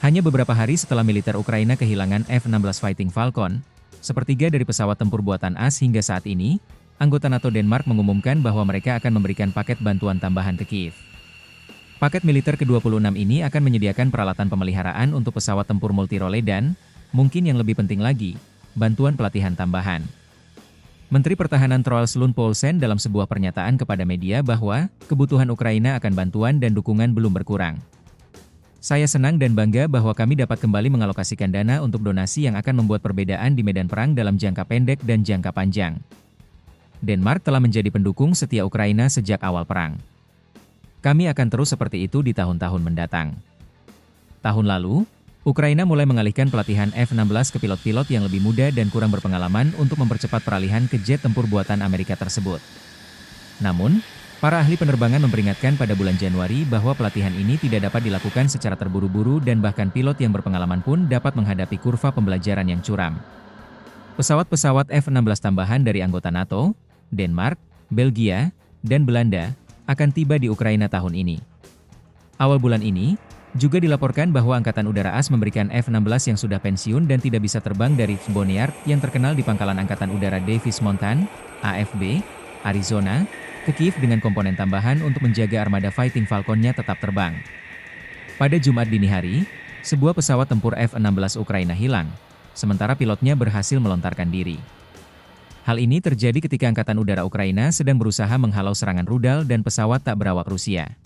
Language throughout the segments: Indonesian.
Hanya beberapa hari setelah militer Ukraina kehilangan F-16 Fighting Falcon, sepertiga dari pesawat tempur buatan AS hingga saat ini, anggota NATO Denmark mengumumkan bahwa mereka akan memberikan paket bantuan tambahan ke Kiev. Paket militer ke-26 ini akan menyediakan peralatan pemeliharaan untuk pesawat tempur multirole dan, mungkin yang lebih penting lagi, bantuan pelatihan tambahan. Menteri Pertahanan Troels Lund Poulsen dalam sebuah pernyataan kepada media bahwa, kebutuhan Ukraina akan bantuan dan dukungan belum berkurang. Saya senang dan bangga bahwa kami dapat kembali mengalokasikan dana untuk donasi yang akan membuat perbedaan di medan perang dalam jangka pendek dan jangka panjang. Denmark telah menjadi pendukung setia Ukraina sejak awal perang. Kami akan terus seperti itu di tahun-tahun mendatang. Tahun lalu, Ukraina mulai mengalihkan pelatihan F-16 ke pilot-pilot yang lebih muda dan kurang berpengalaman untuk mempercepat peralihan ke jet tempur buatan Amerika tersebut. Namun, para ahli penerbangan memperingatkan pada bulan Januari bahwa pelatihan ini tidak dapat dilakukan secara terburu-buru dan bahkan pilot yang berpengalaman pun dapat menghadapi kurva pembelajaran yang curam. Pesawat-pesawat F-16 tambahan dari anggota NATO, Denmark, Belgia, dan Belanda akan tiba di Ukraina tahun ini. Awal bulan ini, juga dilaporkan bahwa Angkatan Udara AS memberikan F-16 yang sudah pensiun dan tidak bisa terbang dari Boneyard yang terkenal di Pangkalan Angkatan Udara Davis Monthan, AFB, Arizona, ke Kiev dengan komponen tambahan untuk menjaga armada Fighting Falcon-nya tetap terbang. Pada Jumat dini hari, sebuah pesawat tempur F-16 Ukraina hilang, sementara pilotnya berhasil melontarkan diri. Hal ini terjadi ketika Angkatan Udara Ukraina sedang berusaha menghalau serangan rudal dan pesawat tak berawak Rusia.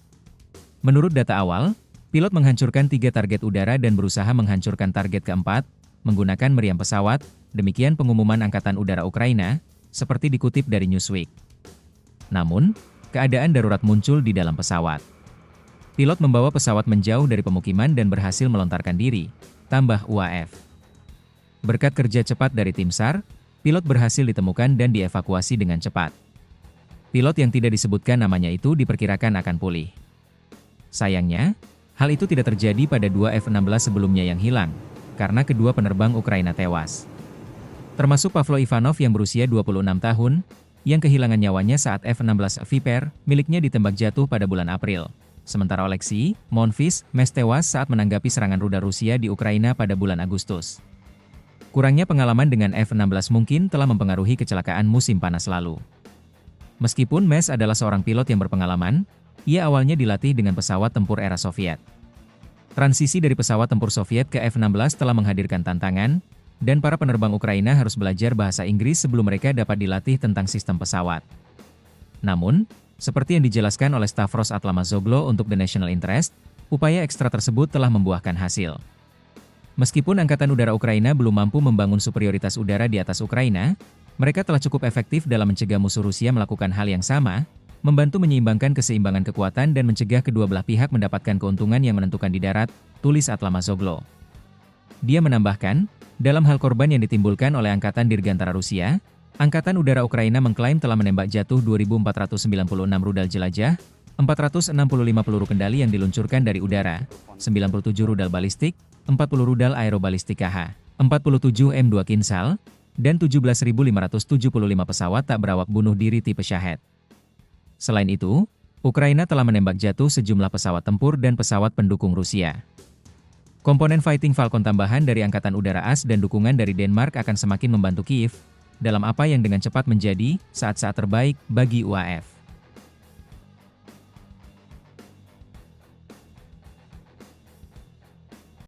Menurut data awal, pilot menghancurkan 3 target udara dan berusaha menghancurkan target keempat, menggunakan meriam pesawat, demikian pengumuman Angkatan Udara Ukraina, seperti dikutip dari Newsweek. Namun, keadaan darurat muncul di dalam pesawat. Pilot membawa pesawat menjauh dari pemukiman dan berhasil melontarkan diri, tambah UAF. Berkat kerja cepat dari tim SAR, pilot berhasil ditemukan dan dievakuasi dengan cepat. Pilot yang tidak disebutkan namanya itu diperkirakan akan pulih. Sayangnya, hal itu tidak terjadi pada 2 F-16 sebelumnya yang hilang, karena kedua penerbang Ukraina tewas. Termasuk Pavlo Ivanov yang berusia 26 tahun, yang kehilangan nyawanya saat F-16 Viper miliknya ditembak jatuh pada bulan April. Sementara Oleksiy Monfils tewas saat menanggapi serangan rudal Rusia di Ukraina pada bulan Agustus. Kurangnya pengalaman dengan F-16 mungkin telah mempengaruhi kecelakaan musim panas lalu. Meskipun Mes adalah seorang pilot yang berpengalaman, ia awalnya dilatih dengan pesawat tempur era Soviet. Transisi dari pesawat tempur Soviet ke F-16 telah menghadirkan tantangan, dan para penerbang Ukraina harus belajar bahasa Inggris sebelum mereka dapat dilatih tentang sistem pesawat. Namun, seperti yang dijelaskan oleh Stavros Atlamazoglo untuk The National Interest, upaya ekstra tersebut telah membuahkan hasil. Meskipun Angkatan Udara Ukraina belum mampu membangun superioritas udara di atas Ukraina, mereka telah cukup efektif dalam mencegah musuh Rusia melakukan hal yang sama, membantu menyeimbangkan keseimbangan kekuatan dan mencegah kedua belah pihak mendapatkan keuntungan yang menentukan di darat, tulis Atlamazoglo. Dia menambahkan, dalam hal korban yang ditimbulkan oleh Angkatan Dirgantara Rusia, Angkatan Udara Ukraina mengklaim telah menembak jatuh 2.496 rudal jelajah, 465 peluru kendali yang diluncurkan dari udara, 97 rudal balistik, 40 rudal aerobalistik KH, 47 M2 Kinsal, dan 17.575 pesawat tak berawak bunuh diri tipe Shahed. Selain itu, Ukraina telah menembak jatuh sejumlah pesawat tempur dan pesawat pendukung Rusia. Komponen Fighting Falcon tambahan dari Angkatan Udara AS dan dukungan dari Denmark akan semakin membantu Kiev dalam apa yang dengan cepat menjadi saat-saat terbaik bagi UAF.